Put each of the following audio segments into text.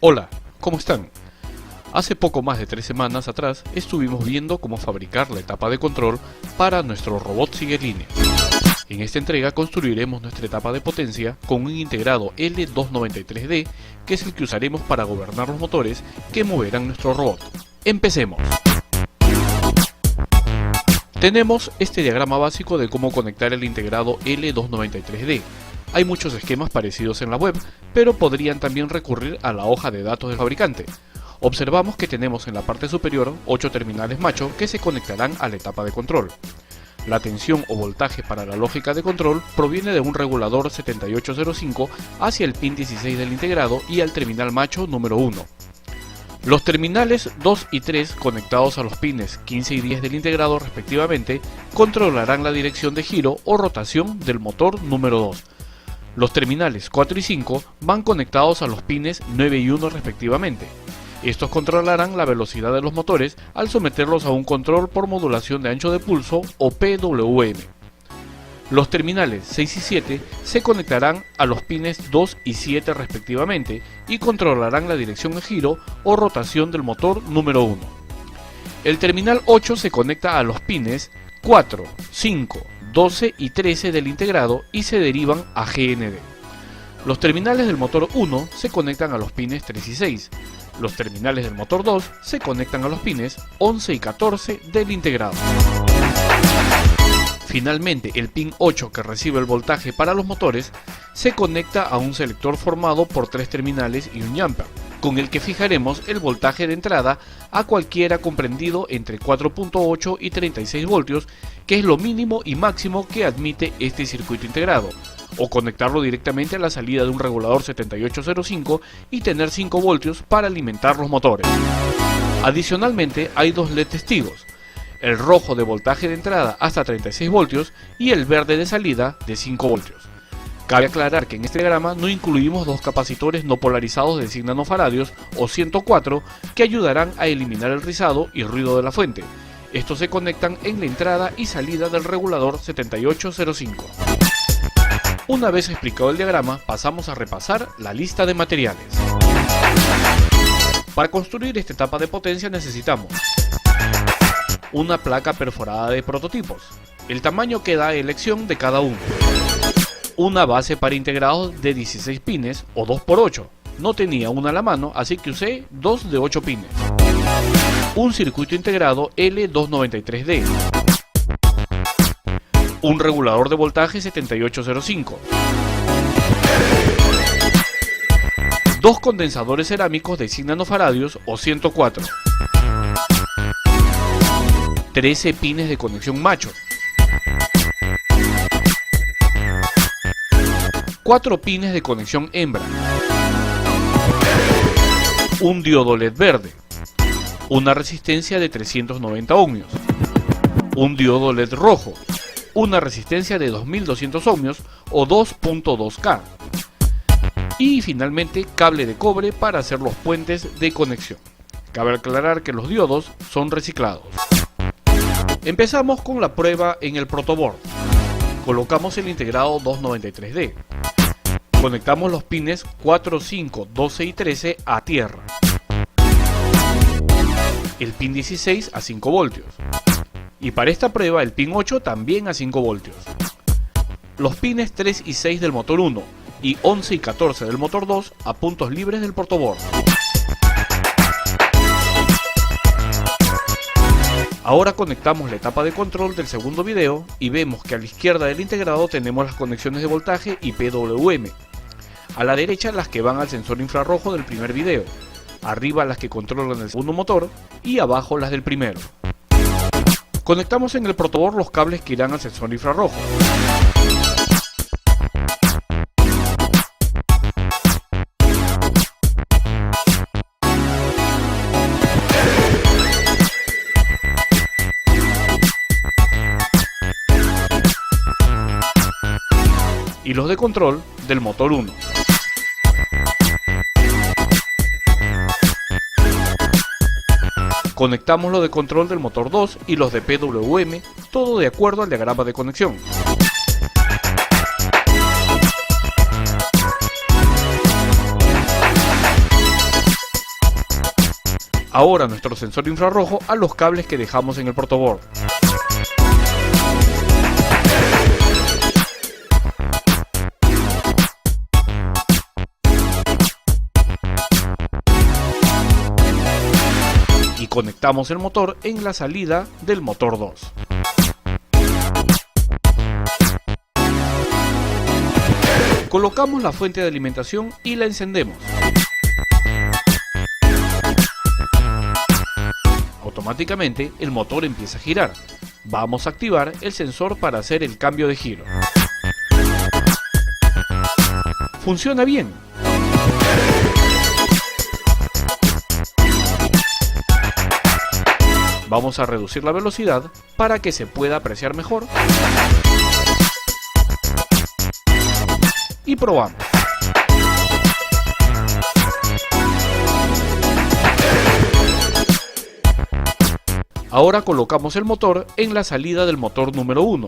Hola, ¿cómo están? Hace poco más de 3 semanas atrás estuvimos viendo cómo fabricar la etapa de control para nuestro robot sigue línea. En esta entrega construiremos nuestra etapa de potencia con un integrado L293D, que es el que usaremos para gobernar los motores que moverán nuestro robot. ¡Empecemos! Tenemos este diagrama básico de cómo conectar el integrado L293D. Hay muchos esquemas parecidos en la web, pero podrían también recurrir a la hoja de datos del fabricante. Observamos que tenemos en la parte superior 8 terminales macho que se conectarán a la etapa de control. La tensión o voltaje para la lógica de control proviene de un regulador 7805 hacia el pin 16 del integrado y al terminal macho número 1. Los terminales 2 y 3 conectados a los pines 15 y 10 del integrado respectivamente controlarán la dirección de giro o rotación del motor número 2. Los terminales 4 y 5 van conectados a los pines 9 y 1 respectivamente. Estos controlarán la velocidad de los motores al someterlos a un control por modulación de ancho de pulso o PWM. Los terminales 6 y 7 se conectarán a los pines 2 y 7 respectivamente y controlarán la dirección de giro o rotación del motor número 1. El terminal 8 se conecta a los pines 4, 5, 12 y 13 del integrado y se derivan a GND. Los terminales del motor 1 se conectan a los pines 3 y 6. Los terminales del motor 2 se conectan a los pines 11 y 14 del integrado. Finalmente, el pin 8, que recibe el voltaje para los motores, se conecta a un selector formado por 3 terminales y un jumper, con el que fijaremos el voltaje de entrada a cualquiera comprendido entre 4.8 y 36 voltios, que es lo mínimo y máximo que admite este circuito integrado, o conectarlo directamente a la salida de un regulador 7805 y tener 5 voltios para alimentar los motores. Adicionalmente, hay 2 LED testigos, el rojo de voltaje de entrada hasta 36 voltios y el verde de salida de 5 voltios. Cabe aclarar que en este diagrama no incluimos 2 capacitores no polarizados de 100 nanofaradios o 104 que ayudarán a eliminar el rizado y ruido de la fuente. Estos se conectan en la entrada y salida del regulador 7805. Una vez explicado el diagrama, pasamos a repasar la lista de materiales. Para construir esta etapa de potencia necesitamos una placa perforada de prototipos, el tamaño que da elección de cada uno, una base para integrados de 16 pines o 2x8, no tenía una a la mano así que usé 2 de 8 pines, un circuito integrado L293D, un regulador de voltaje 7805, 2 condensadores cerámicos de 100 nanofaradios o 104, 13 pines de conexión macho, 4 pines de conexión hembra, un diodo LED verde, una resistencia de 390 ohmios, un diodo LED rojo, una resistencia de 2200 ohmios o 2.2K y finalmente cable de cobre para hacer los puentes de conexión. Cabe aclarar que los diodos son reciclados. Empezamos con la prueba en el protoboard. Colocamos el integrado 293D. Conectamos los pines 4, 5, 12 y 13 a tierra. El pin 16 a 5 voltios. Y para esta prueba el pin 8 también a 5 voltios. Los pines 3 y 6 del motor 1 y 11 y 14 del motor 2 a puntos libres del protoboard. Ahora conectamos la etapa de control del segundo video y vemos que a la izquierda del integrado tenemos las conexiones de voltaje y PWM. A la derecha las que van al sensor infrarrojo del primer video. Arriba las que controlan el segundo motor y abajo las del primero. Conectamos en el protoboard los cables que irán al sensor infrarrojo. Y los de control del motor 1. Conectamos los de control del motor 2 y los de PWM, todo de acuerdo al diagrama de conexión. ahora nuestro sensor infrarrojo a los cables que dejamos en el protoboard. Y conectamos el motor en la salida del motor 2. Colocamos la fuente de alimentación y la encendemos. Automáticamente el motor empieza a girar. Vamos a activar el sensor para hacer el cambio de giro. Funciona bien. Vamos a reducir la velocidad para que se pueda apreciar mejor. Y probamos. Ahora colocamos el motor en la salida del motor número 1.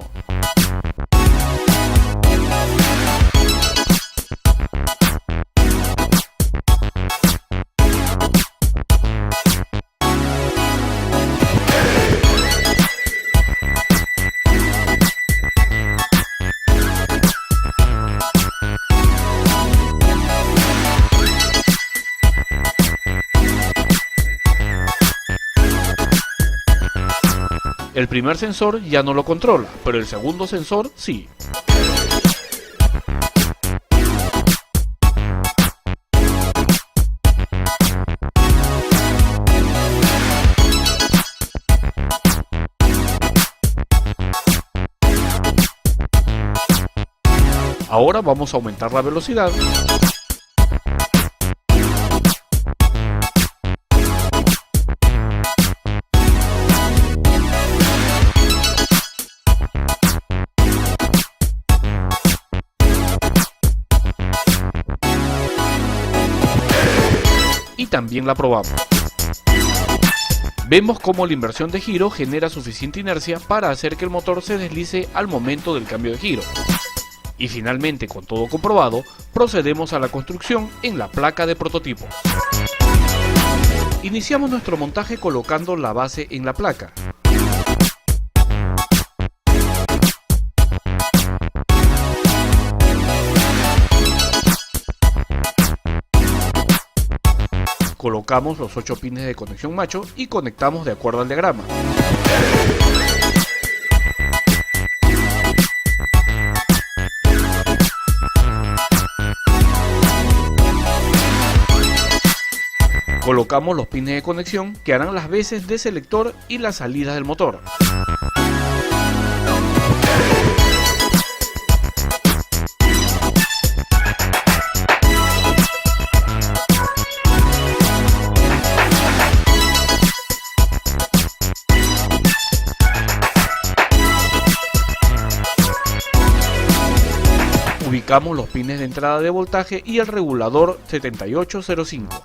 El primer sensor ya no lo controla, pero el segundo sensor sí. Ahora vamos a aumentar la velocidad. Y también la probamos. Vemos cómo la inversión de giro genera suficiente inercia para hacer que el motor se deslice al momento del cambio de giro. Y finalmente, con todo comprobado, procedemos a la construcción en la placa de prototipo. Iniciamos nuestro montaje colocando la base en la placa. Colocamos los 8 pines de conexión macho y conectamos de acuerdo al diagrama. Colocamos los pines de conexión que harán las veces de selector y las salidas del motor. Ubicamos los pines de entrada de voltaje y el regulador 7805.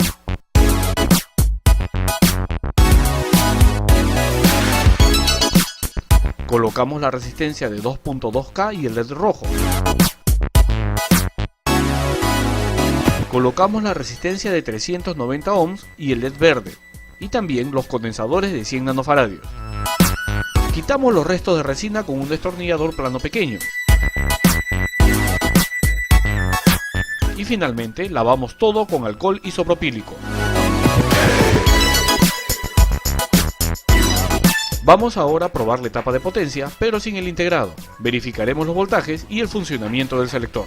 Colocamos la resistencia de 2.2K y el LED rojo. Colocamos la resistencia de 390 ohms y el LED verde. Y también los condensadores de 100 nanofaradios. Quitamos los restos de resina con un destornillador plano pequeño. Y finalmente lavamos todo con alcohol isopropílico. Vamos ahora a probar la etapa de potencia, pero sin el integrado. Verificaremos los voltajes y el funcionamiento del selector.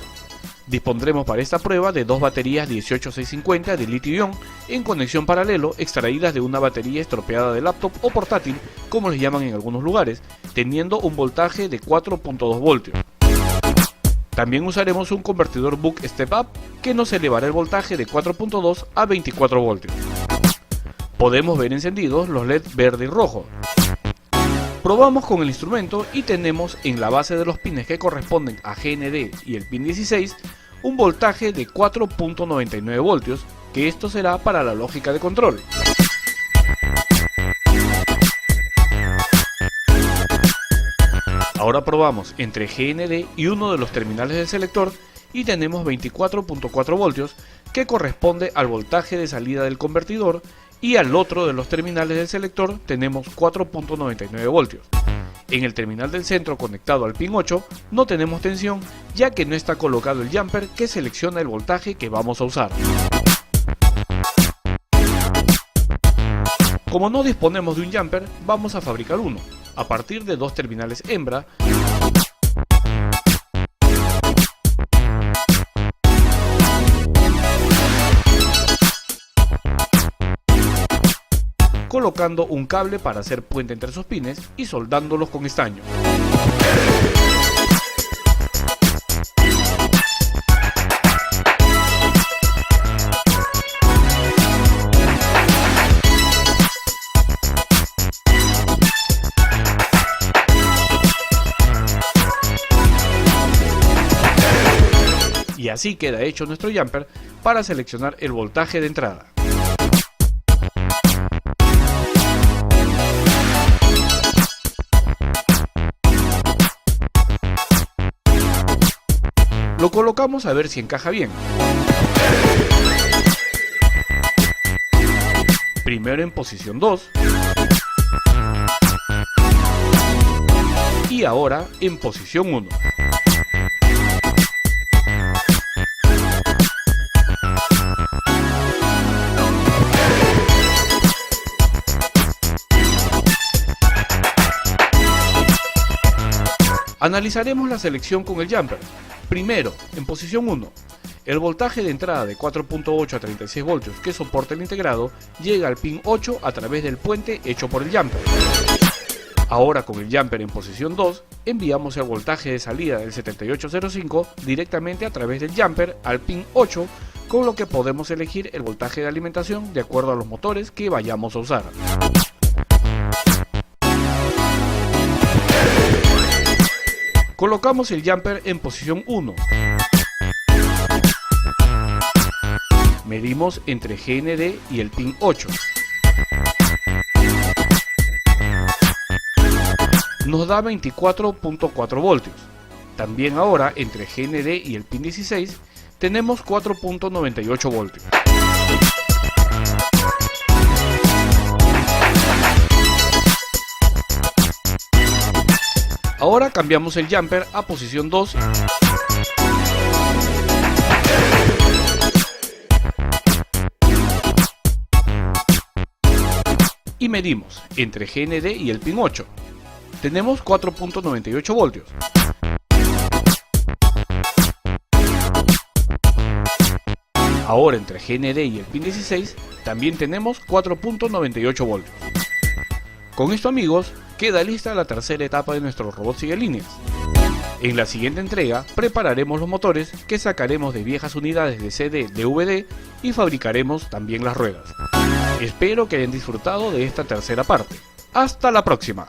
Dispondremos para esta prueba de dos baterías 18650 de litio-ion en conexión paralelo extraídas de una batería estropeada de laptop o portátil, como les llaman en algunos lugares, teniendo un voltaje de 4.2 voltios. También usaremos un convertidor buck step up que nos elevará el voltaje de 4.2 a 24 voltios. Podemos ver encendidos los LED verde y rojo. Probamos con el instrumento y tenemos en la base de los pines que corresponden a GND y el pin 16 un voltaje de 4.99 voltios, que esto será para la lógica de control. Ahora probamos entre GND y uno de los terminales del selector y tenemos 24.4 voltios que corresponde al voltaje de salida del convertidor y al otro de los terminales del selector tenemos 4.99 voltios. En el terminal del centro conectado al pin 8 no tenemos tensión, ya que no está colocado el jumper que selecciona el voltaje que vamos a usar. Como no disponemos de un jumper, vamos a fabricar uno, a partir de dos terminales hembra, colocando un cable para hacer puente entre sus pines y soldándolos con estaño. Y así queda hecho nuestro jumper para seleccionar el voltaje de entrada. Lo colocamos a ver si encaja bien. Primero en posición 2 y ahora en posición 1. Analizaremos la selección con el jumper. Primero, en posición 1, el voltaje de entrada de 4.8 a 36 voltios que soporta el integrado llega al pin 8 a través del puente hecho por el jumper. Ahora con el jumper en posición 2, enviamos el voltaje de salida del 7805 directamente a través del jumper al pin 8, con lo que podemos elegir el voltaje de alimentación de acuerdo a los motores que vayamos a usar. Colocamos el jumper en posición 1. Medimos entre GND y el pin 8. Nos da 24.4 voltios. También ahora entre GND y el pin 16 tenemos 4.98 voltios. Ahora cambiamos el jumper a posición 2 y medimos entre GND y el pin 8. Tenemos 4.98 voltios. Ahora entre GND y el pin 16 también tenemos 4.98 voltios. Con esto, amigos, queda lista la tercera etapa de nuestro robot sigue líneas. En la siguiente entrega prepararemos los motores que sacaremos de viejas unidades de CD-DVD y fabricaremos también las ruedas. Espero que hayan disfrutado de esta tercera parte. ¡Hasta la próxima!